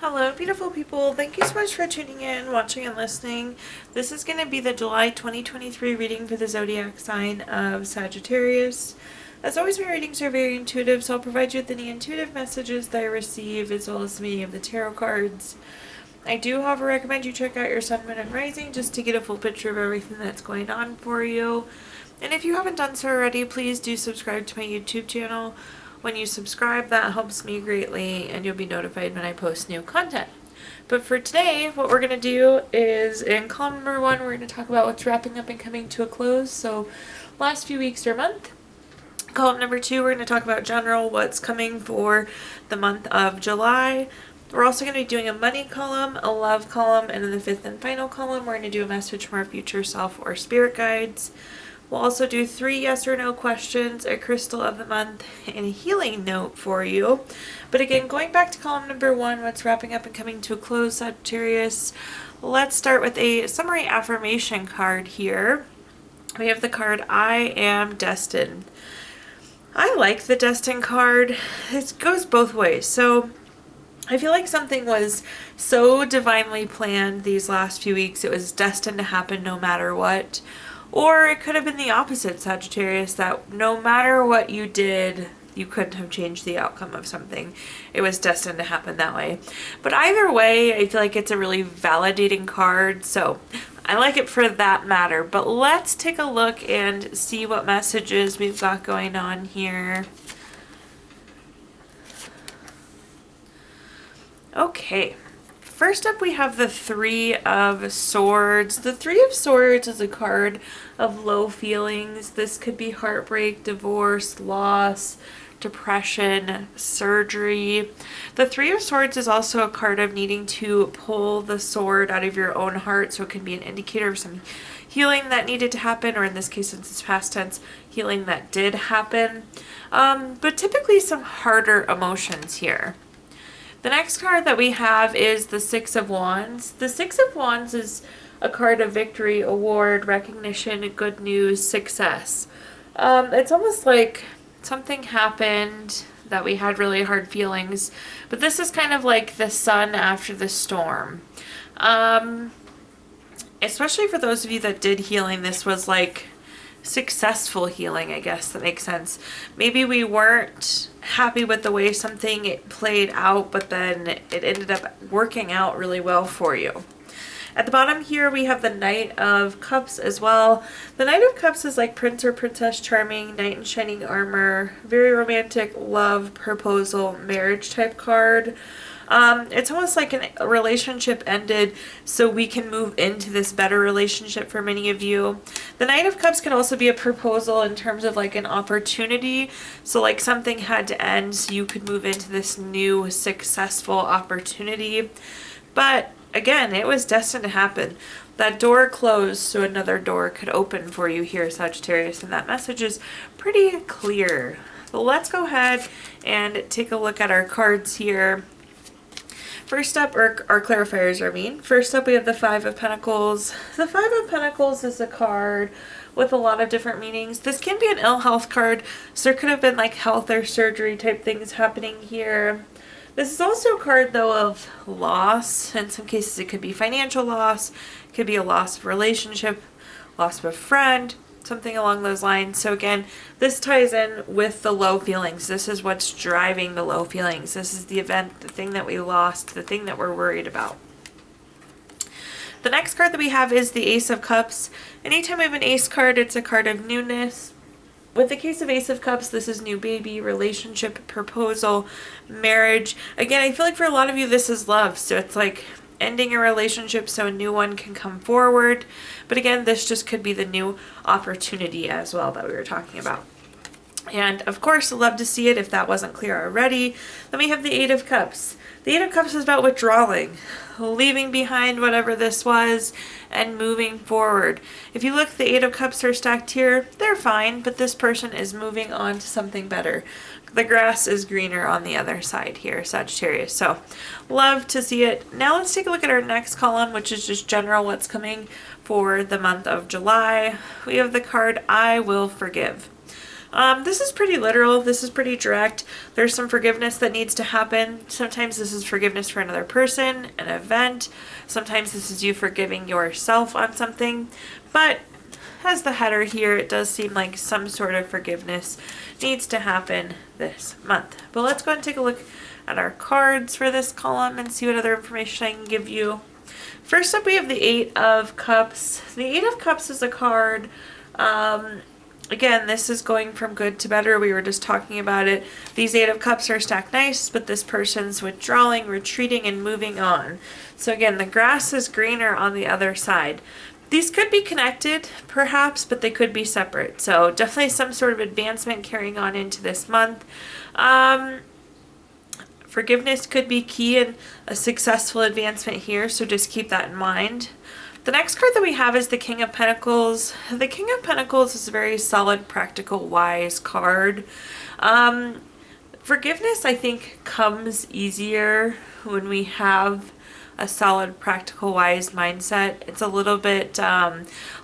Hello, beautiful people. Thank you so much for tuning in, watching, and listening. This is going to be the July 2023 reading for the zodiac sign of Sagittarius. As always, my readings are very intuitive, so I'll provide you with any intuitive messages that I receive, as well as the meaning of the tarot cards. I do, however, recommend you check out your sun, moon, and rising just to get a full picture of everything that's going on for you. And if you haven't done so already, please do subscribe to my YouTube channel. When you subscribe, that helps me greatly, and you'll be notified when I post new content. But for today, what we're going to do is, in column number 1, we're going to talk about what's wrapping up and coming to a close, so last few weeks or month. Column number 2, we're going to talk about general, what's coming for the month of July. We're also going to be doing a money column, a love column, and in the 5th and final column, we're going to do a message from our future self or spirit guides. We'll also do 3 yes or no questions, a crystal of the month, and a healing note for you. But again, going back to column number 1, what's wrapping up and coming to a close, Sagittarius, let's start with a summary affirmation card here. We have the card, I am destined. I like the destined card. It goes both ways. So I feel like something was so divinely planned these last few weeks. It was destined to happen no matter what. Or it could have been the opposite, Sagittarius, that no matter what you did, you couldn't have changed the outcome of something. It was destined to happen that way. But either way, I feel like it's a really validating card, so I like it for that matter. But let's take a look and see what messages we've got going on here. Okay. First up, we have the 3 of Swords. The 3 of Swords is a card of low feelings. This could be heartbreak, divorce, loss, depression, surgery. The 3 of Swords is also a card of needing to pull the sword out of your own heart, so it can be an indicator of some healing that needed to happen, or in this case, since it's past tense, healing that did happen. But typically some harder emotions here. The next card that we have is the 6 of Wands. The 6 of Wands is a card of victory, award, recognition, good news, success. It's almost like something happened that we had really hard feelings, but this is kind of like the sun after the storm. Especially for those of you that did healing, this was like successful healing, I guess that makes sense. Maybe we weren't happy with the way something played out, but then it ended up working out really well for you. At the bottom here, we have the Knight of Cups as well. The Knight of Cups is like Prince or Princess Charming, Knight in Shining Armor, very romantic, love, proposal, marriage type card. It's almost like a relationship ended so we can move into this better relationship for many of you. The Knight of Cups can also be a proposal in terms of like an opportunity. So like something had to end so you could move into this new successful opportunity. But again, it was destined to happen. That door closed so another door could open for you here, Sagittarius, and that message is pretty clear. So let's go ahead and take a look at our cards here. First up, or our clarifiers, I mean. First up, we have the 5 of Pentacles. The 5 of Pentacles is a card with a lot of different meanings. This can be an ill health card, so there could have been like health or surgery type things happening here. This is also a card, though, of loss. In some cases, it could be financial loss. It could be a loss of relationship, loss of a friend, something along those lines. So again, this ties in with the low feelings. This is what's driving the low feelings. This is the event, the thing that we lost, the thing that we're worried about. The next card that we have is the Ace of Cups. Anytime we have an Ace card, it's a card of newness. With the case of Ace of Cups, this is new baby, relationship, proposal, marriage. Again, I feel like for a lot of you, this is love. So it's like ending a relationship so a new one can come forward. But again, this just could be the new opportunity as well that we were talking about. And of course, I'd love to see it if that wasn't clear already. Then we have the 8 of Cups. The 8 of Cups is about withdrawing, leaving behind whatever this was and moving forward. If you look, the 8 of Cups are stacked here. They're fine, but this person is moving on to something better. The grass is greener on the other side here, Sagittarius. So love to see it. Now let's take a look at our next column, which is just general what's coming for the month of July. We have the card, I Will Forgive. This is pretty literal. This is pretty direct. There's some forgiveness that needs to happen. Sometimes this is forgiveness for another person, an event. Sometimes this is you forgiving yourself on something. But as the header here, it does seem like some sort of forgiveness needs to happen this month. But let's go ahead and take a look at our cards for this column and see what other information I can give you. First up, we have the Eight of Cups. The Eight of Cups is a card. Again, this is going from good to better. We were just talking about it. These Eight of Cups are stacked nice, but this person's withdrawing, retreating, and moving on. So again, the grass is greener on the other side. These could be connected, perhaps, but they could be separate. So definitely some sort of advancement carrying on into this month. Forgiveness could be key in a successful advancement here, so just keep that in mind. The next card that we have is the King of Pentacles. The King of Pentacles is a very solid, practical, wise card. Forgiveness, I think, comes easier when we have a solid, practical, wise mindset. It's a little bit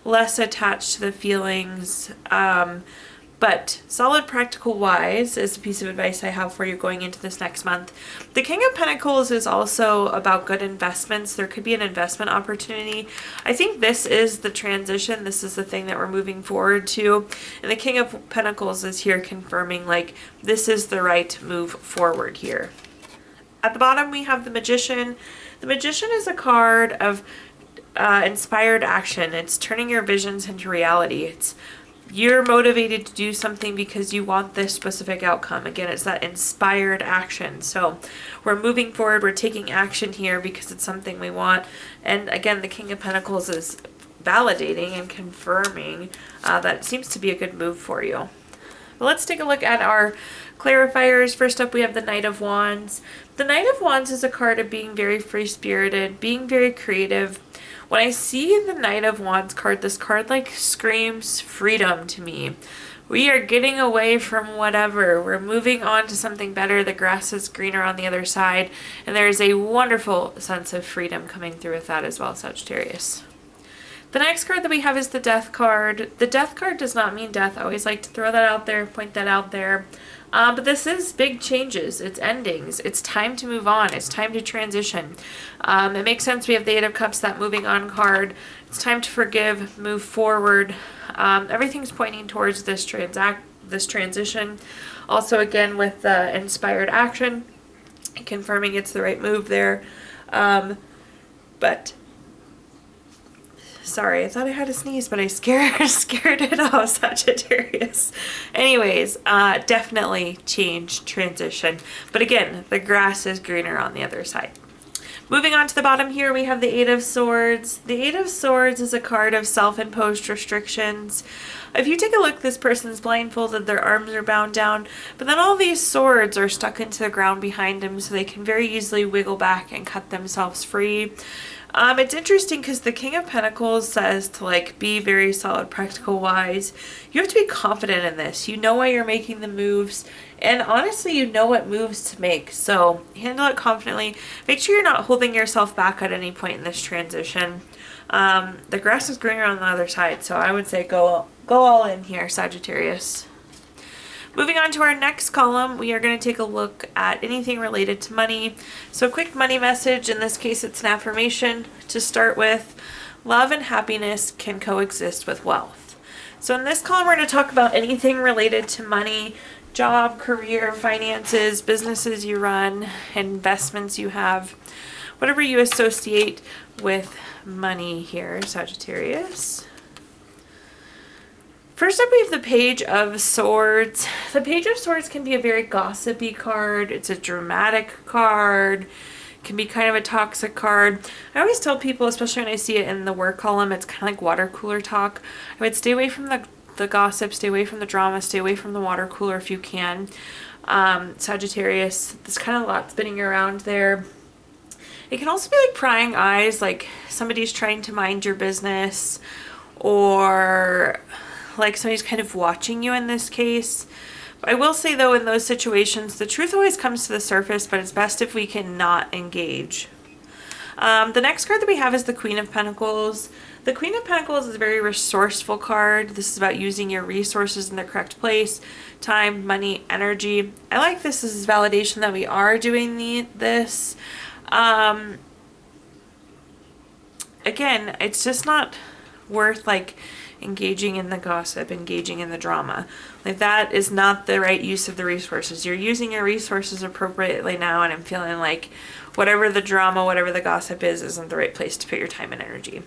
less attached to the feelings. But solid, practical, wise is a piece of advice I have for you going into this next month. The King of Pentacles is also about good investments. There could be an investment opportunity. I think this is the transition. This is the thing that we're moving forward to. And the King of Pentacles is here confirming like this is the right move forward here. At the bottom we have the Magician. The Magician is a card of inspired action. It's turning your visions into reality. You're motivated to do something because you want this specific outcome. Again, it's that inspired action. So we're moving forward. We're taking action here because it's something we want. And again, the King of Pentacles is validating and confirming that it seems to be a good move for you. Well, let's take a look at our clarifiers. First up, we have the Knight of Wands. The Knight of Wands is a card of being very free-spirited, being very creative. When I see the Knight of Wands card, this card like screams freedom to me. We are getting away from whatever. We're moving on to something better. The grass is greener on the other side. And there is a wonderful sense of freedom coming through with that as well, Sagittarius. The next card that we have is the Death card. The Death card does not mean death. I always like to throw that out there, point that out there. But this is big changes. It's endings. It's time to move on. It's time to transition. It makes sense. We have the Eight of Cups, that moving on card. It's time to forgive, move forward. Everything's pointing towards this transition. Also, again, with the inspired action, confirming it's the right move there. But sorry, I thought I had a sneeze, but I scared it off, Sagittarius. Anyways, definitely change, transition. But again, the grass is greener on the other side. Moving on to the bottom here, we have the Eight of Swords. The Eight of Swords is a card of self-imposed restrictions. If you take a look, this person's blindfolded, their arms are bound down, but then all these swords are stuck into the ground behind them, so they can very easily wiggle back and cut themselves free. It's interesting because the King of Pentacles says to like be very solid, practical, wise. You have to be confident in this. You know why you're making the moves, and honestly, you know what moves to make. So handle it confidently. Make sure you're not holding yourself back at any point in this transition. The grass is greener on the other side, so I would say go all in here, Sagittarius. Moving on to our next column, we are going to take a look at anything related to money. So a quick money message, in this case it's an affirmation to start with. Love and happiness can coexist with wealth. So in this column we're going to talk about anything related to money, job, career, finances, businesses you run, investments you have, whatever you associate with money here, Sagittarius. First up, we have the Page of Swords. The Page of Swords can be a very gossipy card. It's a dramatic card. It can be kind of a toxic card. I always tell people, especially when I see it in the work column, it's kind of like water cooler talk. I would stay away from the gossip, stay away from the drama, stay away from the water cooler if you can. Sagittarius, there's kind of a lot spinning around there. It can also be like prying eyes, like somebody's trying to mind your business, or like somebody's kind of watching you in this case. I will say though, in those situations, the truth always comes to the surface, but it's best if we can not engage. The next card that we have is the Queen of Pentacles. The Queen of Pentacles is a very resourceful card. This is about using your resources in the correct place, time, money, energy. I like this as validation that we are doing this. Again, it's just not worth like engaging in the gossip, engaging in the drama. Like that is not the right use of the resources. You're using your resources appropriately now, and I'm feeling like whatever the drama, whatever the gossip is, isn't the right place to put your time and energy.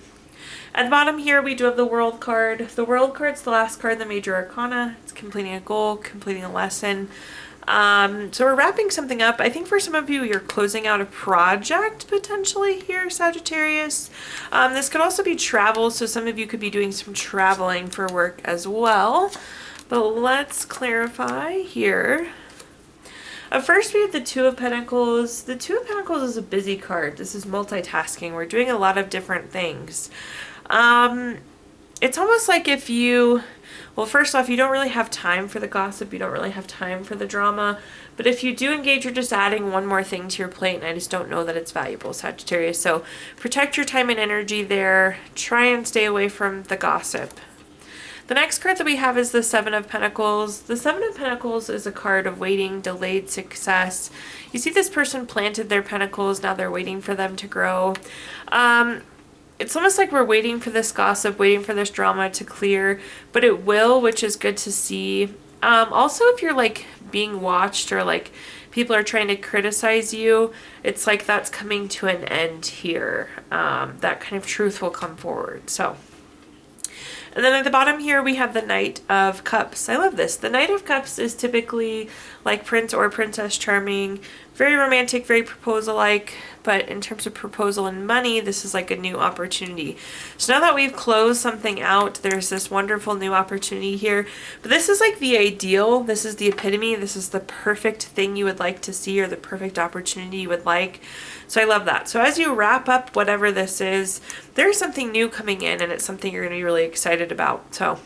At the bottom here, we do have the World card. The World card's the last card in the Major Arcana. It's completing a goal, completing a lesson. So we're wrapping something up. I think for some of you, you're closing out a project potentially here, Sagittarius. This could also be travel, so some of you could be doing some traveling for work as well. But let's clarify here. First, we have the Two of Pentacles. The Two of Pentacles is a busy card. This is multitasking. We're doing a lot of different things. It's almost like if you, well, first off, you don't really have time for the gossip. You don't really have time for the drama. But if you do engage, you're just adding one more thing to your plate, and I just don't know that it's valuable, Sagittarius. So protect your time and energy there. Try and stay away from the gossip. The next card that we have is the Seven of Pentacles. The Seven of Pentacles is a card of waiting, delayed success. You see this person planted their pentacles, now they're waiting for them to grow. It's almost like we're waiting for this gossip, waiting for this drama to clear, but it will, which is good to see. Also, if you're like being watched or like people are trying to criticize you, it's like that's coming to an end here. That kind of truth will come forward. So, and then at the bottom here, we have the Knight of Cups. I love this. The Knight of Cups is typically like Prince or Princess Charming. Very romantic, very proposal-like, but in terms of proposal and money, this is like a new opportunity. So now that we've closed something out, there's this wonderful new opportunity here. But this is like the ideal. This is the epitome. This is the perfect thing you would like to see, or the perfect opportunity you would like. So I love that. So as you wrap up whatever this is, there's something new coming in, and it's something you're going to be really excited about. So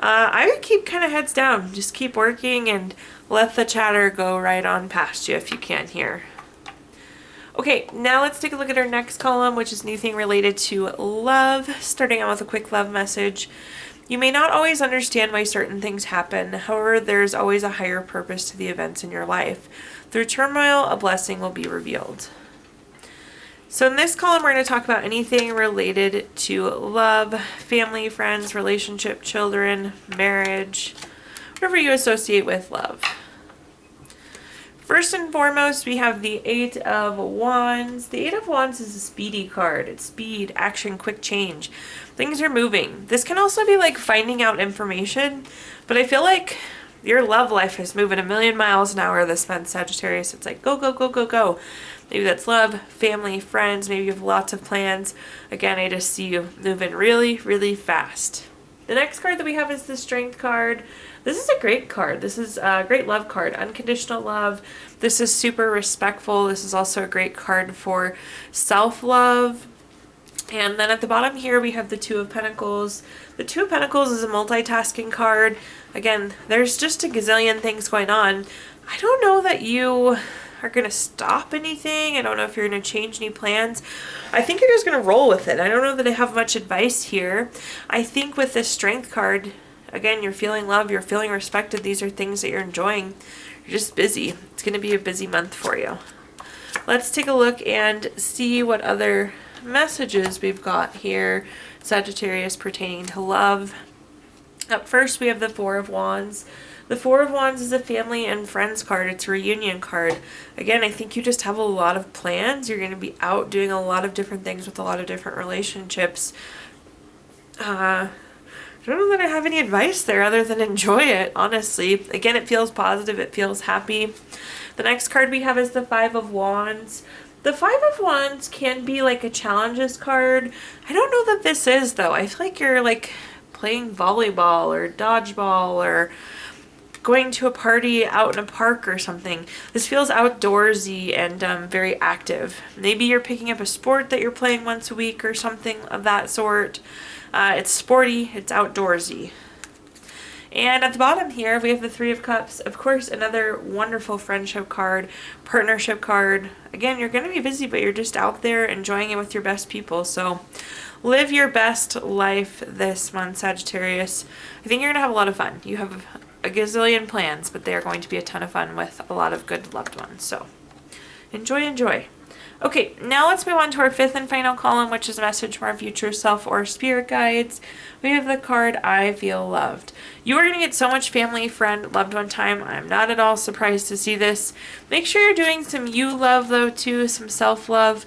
I would keep kind of heads down. Just keep working and let the chatter go right on past you if you can here. Okay, now let's take a look at our next column, which is anything related to love. Starting out with a quick love message. You may not always understand why certain things happen. However, there's always a higher purpose to the events in your life. Through turmoil, a blessing will be revealed. So in this column, we're going to talk about anything related to love, family, friends, relationship, children, marriage, whatever you associate with love. First and foremost, we have the Eight of Wands. The Eight of Wands is a speedy card. It's speed, action, quick change. Things are moving. This can also be like finding out information, but I feel like your love life is moving a million miles an hour this month, Sagittarius. It's like go, go, go, go, go. Maybe that's love, family, friends. Maybe you have lots of plans. Again, I just see you moving really, really fast. The next card that we have is the Strength card. This is a great card. This is a great love card. Unconditional love. This is super respectful. This is also a great card for self-love. And then at the bottom here, we have the Two of Pentacles. The Two of Pentacles is a multitasking card. Again, there's just a gazillion things going on. I don't know that you are going to stop anything. I don't know if you're going to change any plans. I think you're just going to roll with it. I don't know that I have much advice here. I think with this Strength card, again, you're feeling love, you're feeling respected. These are things that you're enjoying. You're just busy. It's going to be a busy month for you. Let's take a look and see what other messages we've got here, Sagittarius, pertaining to love. Up first, we have the Four of Wands. The Four of Wands is a family and friends card. It's a reunion card. Again, I think you just have a lot of plans. You're going to be out doing a lot of different things with a lot of different relationships. I don't know that I have any advice there other than enjoy it, honestly. Again, it feels positive. It feels happy. The next card we have is the Five of Wands. The Five of Wands can be like a challenges card. I don't know that this is, though. I feel like you're like playing volleyball or dodgeball or going to a party out in a park or something. This feels outdoorsy and very active. Maybe you're picking up a sport that you're playing once a week or something of that sort. It's sporty, it's outdoorsy. And at the bottom here, we have the Three of Cups. Of course, another wonderful friendship card, partnership card. Again, you're going to be busy, but you're just out there enjoying it with your best people. So live your best life this month, Sagittarius. I think you're going to have a lot of fun. You have a gazillion plans, but they are going to be a ton of fun with a lot of good loved ones. So enjoy, enjoy. Okay, now let's move on to our fifth and final column, which is a message from our future self or spirit guides. We have the card, I Feel Loved. You are going to get so much family, friend, loved one time. I'm not at all surprised to see this. Make sure you're doing some you love, though, too, some self-love.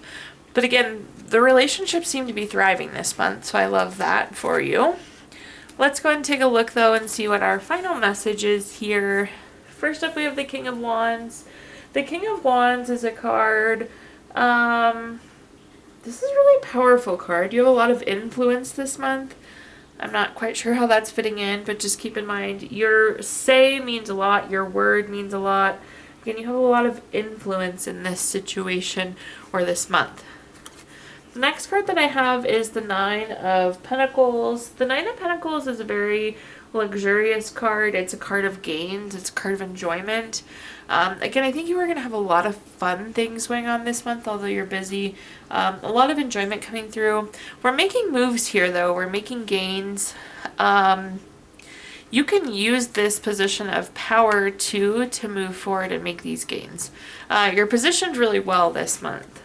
But again, the relationships seem to be thriving this month, so I love that for you. Let's go ahead and take a look, though, and see what our final message is here. First up, we have the King of Wands. The King of Wands is a card... this is a really powerful card. You have a lot of influence this month. I'm not quite sure how that's fitting in, but just keep in mind your say means a lot, your word means a lot. Again, you have a lot of influence in this situation or this month. The next card that I have is the Nine of Pentacles. The Nine of Pentacles is a very luxurious card. It's a card of gains. It's a card of enjoyment. Again, I think you are going to have a lot of fun things going on this month, although you're busy. A lot of enjoyment coming through. We're making moves here, though. We're making gains. You can use this position of power, too, to move forward and make these gains. You're positioned really well this month.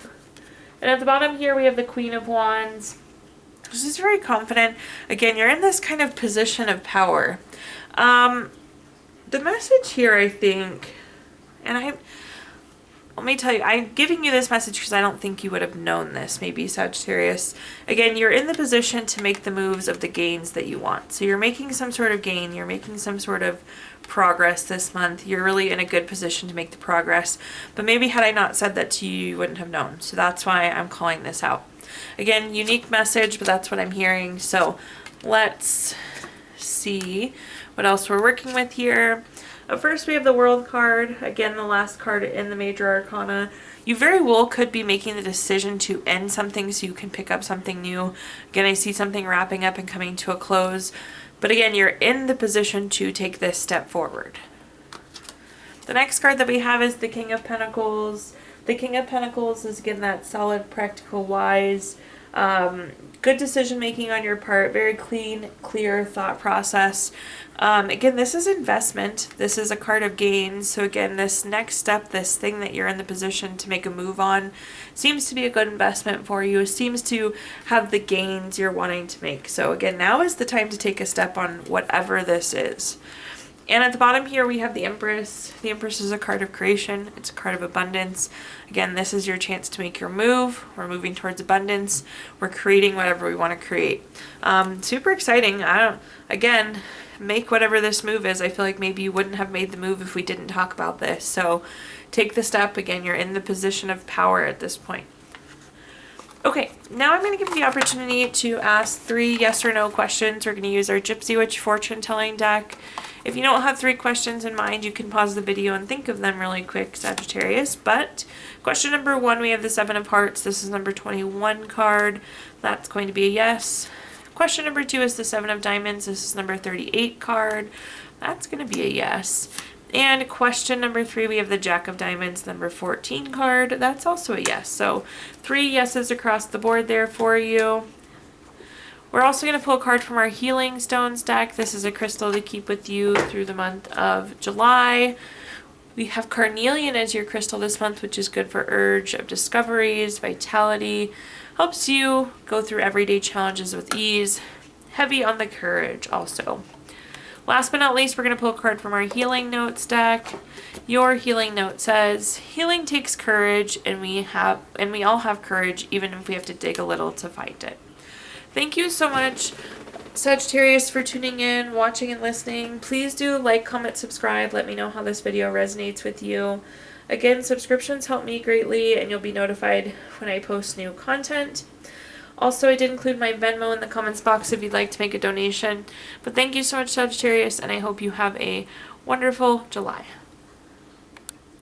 And at the bottom here, we have the Queen of Wands. This is very confident. Again, you're in this kind of position of power. The message here, I think, and let me tell you, I'm giving you this message because I don't think you would have known this, maybe, Sagittarius. Again, you're in the position to make the moves of the gains that you want. So you're making some sort of gain. You're making some sort of progress this month. You're really in a good position to make the progress. But maybe had I not said that to you, you wouldn't have known. So that's why I'm calling this out. Again, unique message, but that's what I'm hearing. So let's see what else we're working with here. First, we have the World card. Again, the last card in the Major Arcana. You very well could be making the decision to end something so you can pick up something new. Again, I see something wrapping up and coming to a close. But again, you're in the position to take this step forward. The next card that we have is the King of Pentacles. The King of Pentacles is, again, that solid, practical, wise, good decision making on your part, very clean, clear thought process. Again, this is investment. This is a card of gains. So again, this next step, this thing that you're in the position to make a move on, seems to be a good investment for you. It seems to have the gains you're wanting to make. So again, now is the time to take a step on whatever this is. And at the bottom here, we have the Empress. The Empress is a card of creation. It's a card of abundance. Again, this is your chance to make your move. We're moving towards abundance. We're creating whatever we want to create. Super exciting. Again, make whatever this move is. I feel like maybe you wouldn't have made the move if we didn't talk about this. So take the step. Again, you're in the position of power at this point. Okay, now I'm going to give you the opportunity to ask 3 yes or no questions. We're going to use our Gypsy Witch fortune telling deck. If you don't have 3 questions in mind, you can pause the video and think of them really quick, Sagittarius. But question number 1, we have the 7 of Hearts. This is number 21 card. That's going to be a yes. Question number 2 is the 7 of Diamonds. This is number 38 card. That's going to be a yes. And question number 3, we have the Jack of Diamonds, number 14 card. That's also a yes. So 3 yeses across the board there for you. We're also going to pull a card from our Healing Stones deck. This is a crystal to keep with you through the month of July. We have Carnelian as your crystal this month, which is good for urge of discoveries, vitality. Helps you go through everyday challenges with ease. Heavy on the courage also. Last but not least, we're going to pull a card from our Healing Notes deck. Your Healing Note says, healing takes courage, and we all have courage, even if we have to dig a little to find it. Thank you so much, Sagittarius, for tuning in, watching, and listening. Please do like, comment, subscribe. Let me know how this video resonates with you. Again, subscriptions help me greatly, and you'll be notified when I post new content. Also, I did include my Venmo in the comments box if you'd like to make a donation. But thank you so much, Sagittarius, and I hope you have a wonderful July.